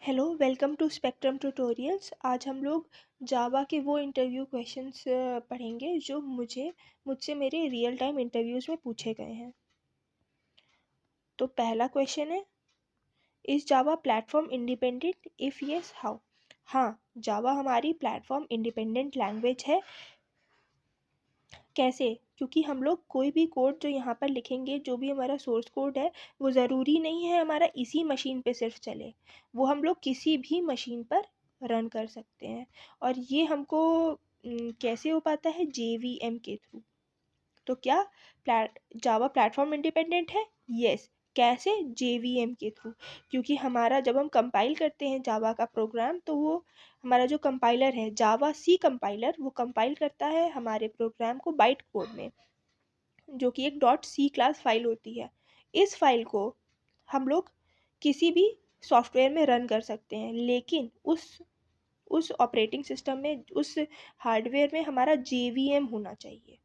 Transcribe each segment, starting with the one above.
Hello, welcome to spectrum tutorials. आज हम लोग जावा के वो इंटरव्यू क्वेश्चंस पढ़ेंगे जो मुझसे मेरे रियल टाइम इंटरव्यूज़ में पूछे गए हैं। तो पहला क्वेश्चन है, is Java platform independent? If yes, how? हाँ, जावा हमारी प्लेटफॉर्म इंडिपेंडेंट लैंग्वेज है। कैसे? क्योंकि हम लोग कोई भी कोड जो यहाँ पर लिखेंगे, जो भी हमारा सोर्स कोड है, वो ज़रूरी नहीं है हमारा इसी मशीन पे सिर्फ चले। वो हम लोग किसी भी मशीन पर रन कर सकते हैं। और ये हमको कैसे हो पाता है? JVM के थ्रू। तो क्या जावा प्लेटफॉर्म इंडिपेंडेंट है? यस। कैसे? JVM के थ्रू। क्योंकि हमारा जब हम कंपाइल करते हैं जावा का प्रोग्राम, तो वो हमारा जो कंपाइलर है जावा सी कंपाइलर, वो कंपाइल करता है हमारे प्रोग्राम को बाइट कोड में, जो कि एक .c क्लास फाइल होती है। इस फाइल को हम लोग किसी भी सॉफ्टवेयर में रन कर सकते हैं, लेकिन उस ऑपरेटिंग सिस्टम में, उस हार्डवेयर में हमारा JVM होना चाहिए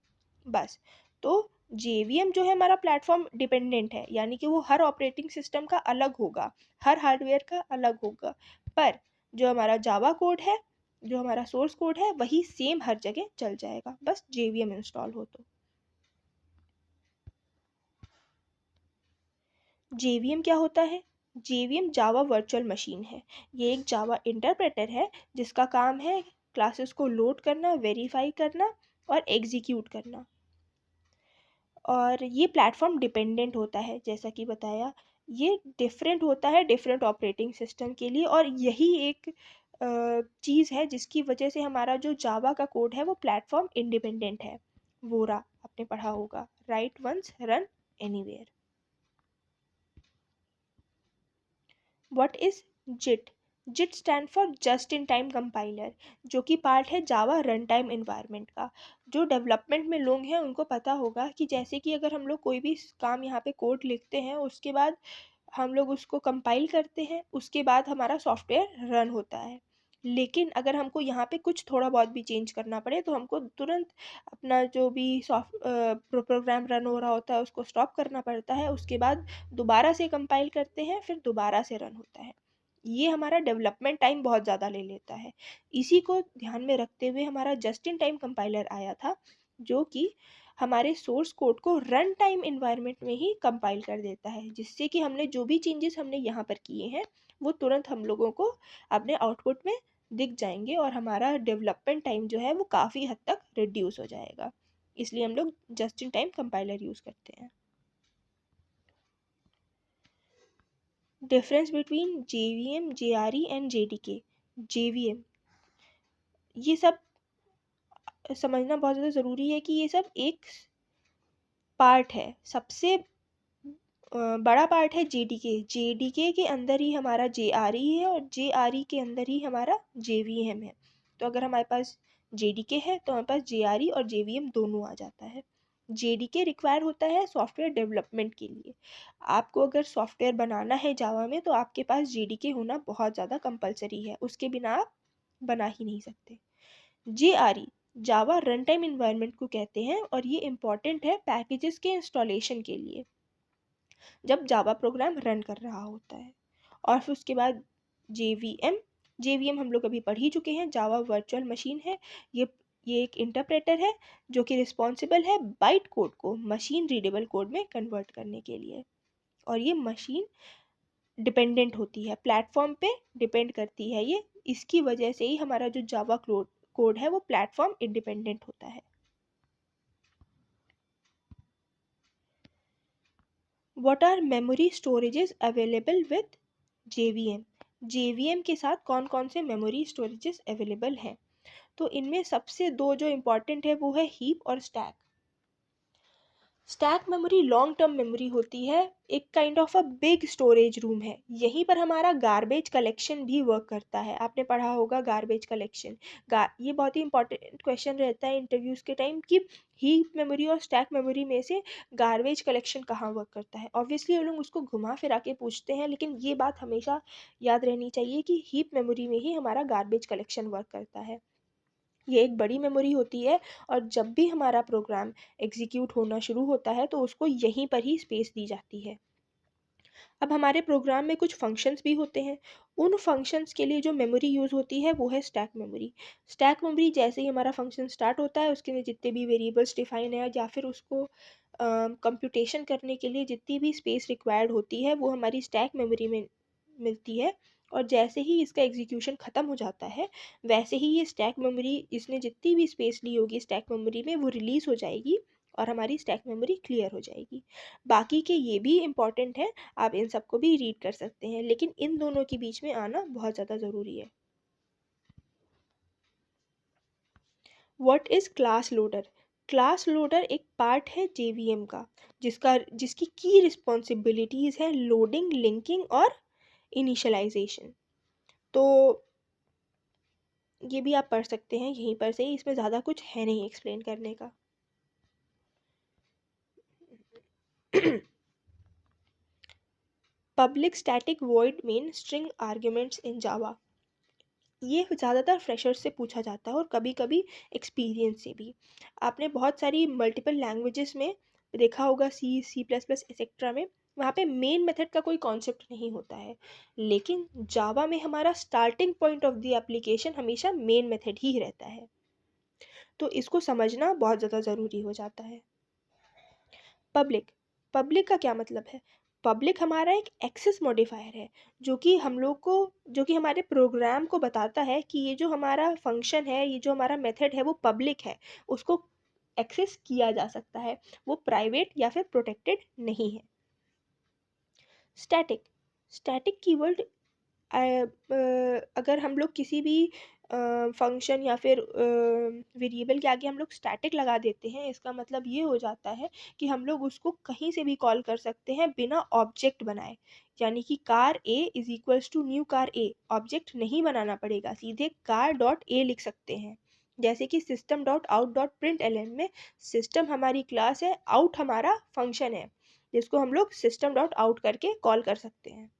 बस। तो JVM जो है हमारा प्लेटफॉर्म डिपेंडेंट है, यानी कि वो हर ऑपरेटिंग सिस्टम का अलग होगा, हर हार्डवेयर का अलग होगा। पर जो हमारा जावा कोड है, जो हमारा सोर्स कोड है, वही सेम हर जगह चल जाएगा, बस JVM इंस्टॉल हो तो। JVM क्या होता है? JVM जावा वर्चुअल मशीन है। ये एक जावा इंटरप्रेटर है जिसका काम है क्लासेस को लोड करना, वेरीफाई करना और एग्जीक्यूट करना। और ये प्लेटफॉर्म डिपेंडेंट होता है, जैसा कि बताया। ये डिफरेंट होता है डिफरेंट ऑपरेटिंग सिस्टम के लिए, और यही एक चीज़ है जिसकी वजह से हमारा जो जावा का कोड है वो प्लेटफॉर्म इंडिपेंडेंट है। वोरा आपने पढ़ा होगा, right once run anywhere. What is JIT? JIT stand for just in time compiler, जो कि पार्ट है जावा रन टाइम इन्वायरमेंट का। जो डेवलपमेंट में लोग हैं उनको पता होगा कि जैसे कि अगर हम लोग कोई भी काम यहाँ पे कोड लिखते हैं, उसके बाद हम लोग उसको कंपाइल करते हैं, उसके बाद हमारा सॉफ्टवेयर रन होता है। लेकिन अगर हमको यहाँ पे कुछ थोड़ा बहुत भी चेंज करना पड़े, तो हमको तुरंत अपना जो भी प्रोग्राम रन हो रहा होता है उसको स्टॉप करना पड़ता है। उसके बाद दोबारा से कंपाइल करते हैं, फिर दोबारा से रन होता है। ये हमारा डेवलपमेंट टाइम बहुत ज़्यादा ले लेता है। इसी को ध्यान में रखते हुए हमारा जस्ट इन टाइम कंपाइलर आया था, जो कि हमारे सोर्स कोड को रन टाइम इन्वायरमेंट में ही कंपाइल कर देता है, जिससे कि हमने जो भी चेंजेस हमने यहाँ पर किए हैं वो तुरंत हम लोगों को अपने आउटपुट में दिख जाएंगे, और हमारा डेवलपमेंट टाइम जो है वो काफ़ी हद तक रिड्यूस हो जाएगा। इसलिए हम लोग just in time compiler use करते हैं। Difference between JVM, JRE and JDK। JVM, ये सब समझना बहुत ज़्यादा ज़रूरी है कि ये सब एक पार्ट है। सबसे बड़ा पार्ट है JDK के अंदर ही हमारा JRE है, और JRE के अंदर ही हमारा JVM है। तो अगर हमारे पास JDK है तो हमारे पास JRE और JVM दोनों आ जाता है। JDK रिक्वायर होता है सॉफ्टवेयर डेवलपमेंट के लिए। आपको अगर सॉफ्टवेयर बनाना है जावा में, तो आपके पास JDK होना बहुत ज़्यादा कंपलसरी है, उसके बिना आप बना ही नहीं सकते। JRE जावा रन टाइम इन्वायरमेंट को कहते हैं, और ये इम्पॉर्टेंट है पैकेजेस के इंस्टॉलेशन के लिए, जब जावा प्रोग्राम रन कर रहा होता है। और फिर उसके बाद JVM हम लोग अभी पढ़ ही चुके हैं, जावा वर्चुअल मशीन है। ये एक इंटरप्रेटर है जो कि रिस्पॉन्सिबल है बाइट कोड को मशीन रीडेबल कोड में कन्वर्ट करने के लिए। और ये मशीन डिपेंडेंट होती है, प्लेटफॉर्म पे डिपेंड करती है ये। इसकी वजह से ही हमारा जो जावा कोड है वो प्लेटफॉर्म इंडिपेंडेंट होता है। What are memory storages available with JVM? JVM के साथ कौन कौन से मेमोरी स्टोरेजेस अवेलेबल हैं? तो इनमें सबसे दो जो इम्पॉर्टेंट है वो है हीप और stack. Stack memory long term memory होती है, एक kind of a big storage room है। यहीं पर हमारा गार्बेज कलेक्शन भी वर्क करता है। आपने पढ़ा होगा गार्बेज कलेक्शन। ये बहुत ही इंपॉर्टेंट क्वेश्चन रहता है इंटरव्यूज़ के टाइम कि हीप मेमोरी और स्टैक मेमोरी में से गार्बेज कलेक्शन कहाँ वर्क करता है। ऑब्वियसली वो लोग उसको घुमा फिरा के पूछते हैं, लेकिन ये बात हमेशा याद रहनी चाहिए कि हीप मेमोरी में ही हमारा गार्बेज कलेक्शन वर्क करता है। ये एक बड़ी मेमोरी होती है, और जब भी हमारा प्रोग्राम एग्जीक्यूट होना शुरू होता है तो उसको यहीं पर ही स्पेस दी जाती है। अब हमारे प्रोग्राम में कुछ फंक्शंस भी होते हैं। उन फंक्शंस के लिए जो मेमोरी यूज़ होती है वो है स्टैक मेमोरी। स्टैक मेमोरी जैसे ही हमारा फंक्शन स्टार्ट होता है उसके लिए जितने भी वेरिएबल्स डिफाइन है या फिर उसको कंप्यूटेशन करने के लिए जितनी भी स्पेस रिक्वायर्ड होती है वो हमारी स्टैक मेमोरी में मिलती है। और जैसे ही इसका एग्जीक्यूशन ख़त्म हो जाता है वैसे ही ये स्टैक मेमोरी इसने जितनी भी स्पेस ली होगी स्टैक मेमोरी में वो रिलीज़ हो जाएगी और हमारी स्टैक मेमोरी क्लियर हो जाएगी। बाकी के ये भी इम्पॉर्टेंट है, आप इन सबको भी रीड कर सकते हैं, लेकिन इन दोनों के बीच में आना बहुत ज़्यादा ज़रूरी है। What is class loader? Class loader एक पार्ट है जेवीएम का जिसकी की रिस्पॉन्सिबिलिटीज़ हैं लोडिंग, लिंकिंग और इनिशियलाइजेशन। तो ये भी आप पढ़ सकते हैं यहीं पर से, इसमें ज़्यादा कुछ है नहीं एक्सप्लेन करने का। Public static void main string arguments in Java. ये ज़्यादातर फ्रेशर्स से पूछा जाता है और कभी कभी एक्सपीरियंस से भी। आपने बहुत सारी मल्टीपल लैंग्वेजेस में देखा होगा, सी प्लस प्लस एक्सेट्रा में, वहाँ पे मेन मेथड का कोई कॉन्सेप्ट नहीं होता है, लेकिन जावा में हमारा starting point of the application हमेशा मेन मेथड ही रहता है। तो इसको समझना बहुत ज़्यादा ज़रूरी हो जाता है। पब्लिक पब्लिक का क्या मतलब है? पब्लिक हमारा एक एक्सेस मॉडिफायर है जो कि हमारे प्रोग्राम को बताता है कि ये जो हमारा फंक्शन है, ये जो हमारा मेथड है वो पब्लिक है, उसको एक्सेस किया जा सकता है, वो प्राइवेट या फिर प्रोटेक्टेड नहीं है। स्टैटिक स्टैटिक कीवर्ड अगर हम लोग किसी भी फंक्शन या फिर वेरिएबल के आगे हम लोग स्टैटिक लगा देते हैं, इसका मतलब ये हो जाता है कि हम लोग उसको कहीं से भी कॉल कर सकते हैं बिना ऑब्जेक्ट बनाए। यानी कि car A is equals to new car A, object नहीं बनाना पड़ेगा, सीधे कार डॉट ए लिख सकते हैं। जैसे कि system dot out dot print L N में सिस्टम हमारी क्लास है, आउट हमारा फंक्शन है, जिसको हम लोग सिस्टम डॉट आउट करके कॉल कर सकते हैं।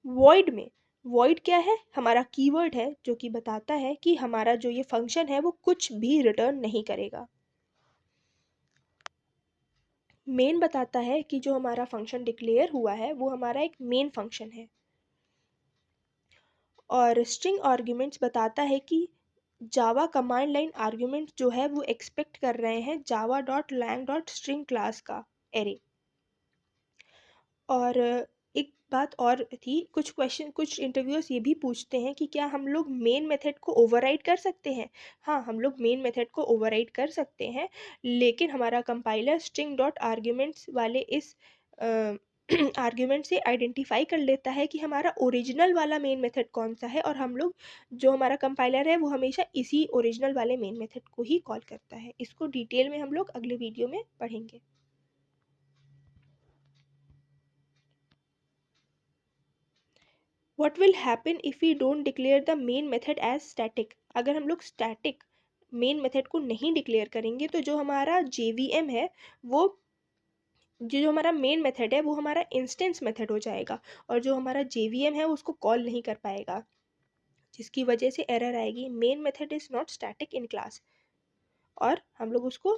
वॉइड में वॉइड क्या है? हमारा कीवर्ड है जो कि बताता है कि हमारा जो ये फंक्शन है वो कुछ भी रिटर्न नहीं करेगा। मेन बताता है कि जो हमारा फंक्शन डिक्लेयर हुआ है वो हमारा एक मेन फंक्शन है। और स्ट्रिंग आर्ग्यूमेंट्स बताता है कि जावा कमांड लाइन आर्ग्यूमेंट जो है वो एक्सपेक्ट कर रहे हैं Java dot lang dot string class का एरे। और एक बात और थी, कुछ इंटरव्यूअर्स ये भी पूछते हैं कि क्या हम लोग मेन मेथड को ओवरराइड कर सकते हैं? हाँ, हम लोग मेन मेथड को ओवरराइड कर सकते हैं, लेकिन हमारा कंपाइलर स्ट्रिंग डॉट आर्ग्यूमेंट्स वाले इस आर्ग्यूमेंट से आइडेंटिफाई कर लेता है कि हमारा ओरिजिनल वाला मेन मेथड कौन सा है, और हम लोग जो हमारा कंपाइलर है वो हमेशा इसी ओरिजिनल वाले मेन मेथड को ही कॉल करता है। इसको डिटेल में हम लोग अगले वीडियो में पढ़ेंगे। What will happen if we don't declare the main method as static? अगर हम लोग static मेन मेथड को नहीं डिक्लेयर करेंगे तो जो हमारा JVM है वो जो हमारा मेन मेथड है वो हमारा इंस्टेंस मेथड हो जाएगा, और जो हमारा JVM है उसको कॉल नहीं कर पाएगा, जिसकी वजह से एरर आएगी, main method is not static in class, और हम लोग उसको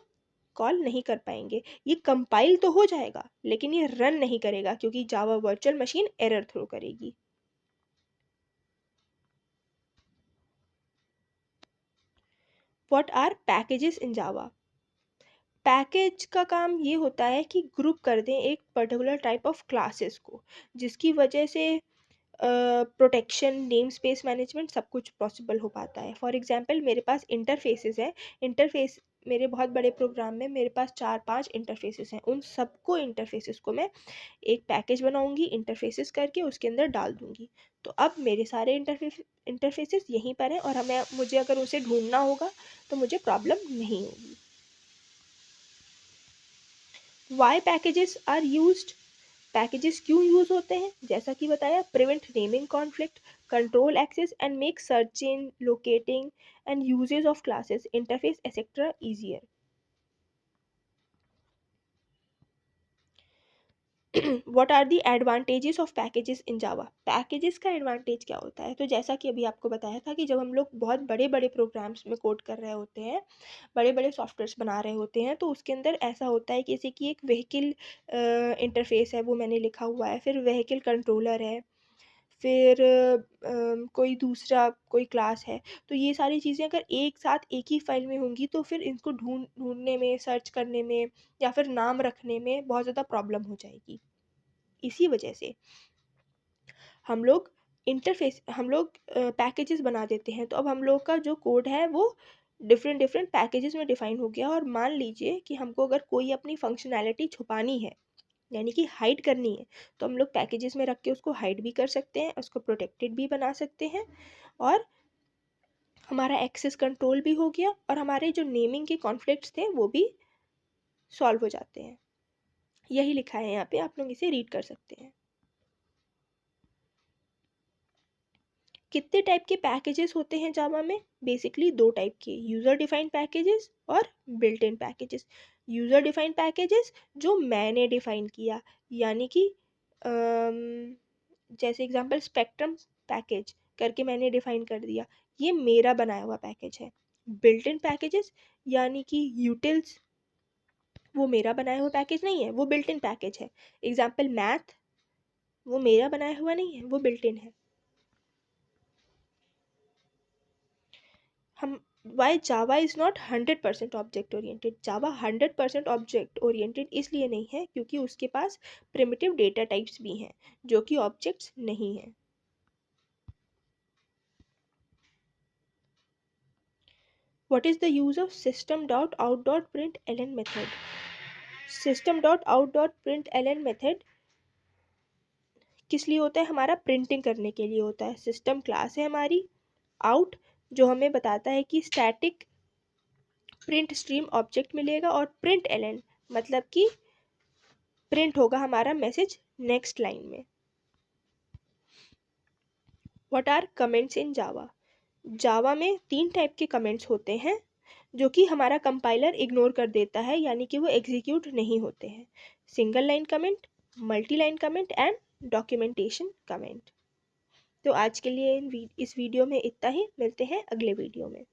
कॉल नहीं कर पाएंगे। ये कंपाइल तो हो जाएगा लेकिन ये रन नहीं करेगा क्योंकि Java virtual machine error throw करेगी। What are packages in Java? Package का काम ये होता है कि ग्रुप कर दें एक पर्टिकुलर टाइप ऑफ क्लासेस को, जिसकी वजह से प्रोटेक्शन, नेम स्पेस मैनेजमेंट सब कुछ पॉसिबल हो पाता है। फॉर एग्जांपल मेरे पास इंटरफेसेस हैं, इंटरफेस मेरे बहुत बड़े प्रोग्राम में मेरे पास 4-5 इंटरफेसेस हैं, उन सबको इंटरफेसेस को मैं एक पैकेज बनाऊंगी इंटरफेसेस करके उसके अंदर डाल दूंगी। तो अब मेरे सारे इंटरफेसेस यहीं पर हैं और हमें मुझे अगर उसे ढूंढना होगा तो मुझे प्रॉब्लम नहीं होगी। Why packages are used? Packages क्यों यूज होते हैं? जैसा कि बताया, prevent naming conflict, control access and make searching, locating and uses of classes, interface etcetera easier. What are the advantages of packages in Java. Packages का advantage क्या होता है? तो जैसा कि अभी आपको बताया था कि जब हम लोग बहुत बड़े बड़े प्रोग्राम्स में कोड कर रहे होते हैं, बड़े बड़े सॉफ्टवेयर्स बना रहे होते हैं, तो उसके अंदर ऐसा होता है कि जैसे कि एक व्हीकल इंटरफेस है, वो मैंने लिखा हुआ है, फिर व्हीकल कंट्रोलर है, फिर कोई दूसरा कोई क्लास है। तो ये सारी चीज़ें अगर एक साथ एक ही फाइल में होंगी तो फिर इनको ढूंढने में, सर्च करने में या फिर नाम रखने में बहुत ज़्यादा प्रॉब्लम हो जाएगी। इसी वजह से हम लोग पैकेजेस बना देते हैं। तो अब हम लोग का जो कोड है वो डिफरेंट डिफरेंट पैकेजेस में डिफाइन हो गया। और मान लीजिए कि हमको अगर कोई अपनी फंक्शनैलिटी छुपानी है, यानी कि हाइड करनी है, तो हम लोग पैकेजेस में रख के उसको हाइड भी कर सकते हैं, उसको प्रोटेक्टेड भी बना सकते हैं, और हमारा एक्सेस कंट्रोल भी हो गया, और हमारे जो नेमिंग के कॉन्फ्लिक्ट्स थे वो भी सॉल्व हो जाते हैं। यही लिखा है यहाँ पे, आप लोग इसे रीड कर सकते हैं। कितने टाइप के पैकेजेस होते हैं जावा में? बेसिकली दो टाइप के, यूज़र डिफाइंड पैकेजेस और built in packages. User defined packages जो मैंने डिफाइन किया, यानी कि जैसे एग्जांपल स्पेक्ट्रम पैकेज करके मैंने डिफाइन कर दिया, ये मेरा बनाया हुआ पैकेज है। बिल्ट इन पैकेजेस यानी कि यूटिल्स, वो मेरा बनाया हुआ पैकेज नहीं है, वो बिल्ट इन पैकेज है। एग्जांपल मैथ, वो मेरा बनाया हुआ नहीं है, वो बिल्ट इन है। हम why Java is not 100% object oriented. Java 100% object oriented इसलिए नहीं है क्योंकि उसके पास प्रिमिटिव डेटा टाइप्स भी हैं जो कि ऑब्जेक्ट्स नहीं हैं। What is the use of system dot out dot print L N method? System dot out dot print L N method किस लिए होता है? हमारा प्रिंटिंग करने के लिए होता है। सिस्टम क्लास है हमारी, आउट जो हमें बताता है कि स्टैटिक प्रिंट स्ट्रीम ऑब्जेक्ट मिलेगा, और प्रिंट एल एन मतलब कि प्रिंट होगा हमारा मैसेज नेक्स्ट लाइन में। व्हाट आर कमेंट्स इन जावा? जावा में 3 टाइप के कमेंट्स होते हैं जो कि हमारा कंपाइलर इग्नोर कर देता है, यानी कि वो एग्जीक्यूट नहीं होते हैं। Single line comment, multi line comment and documentation comment. तो आज के लिए इस वीडियो में इतना ही, मिलते हैं अगले वीडियो में।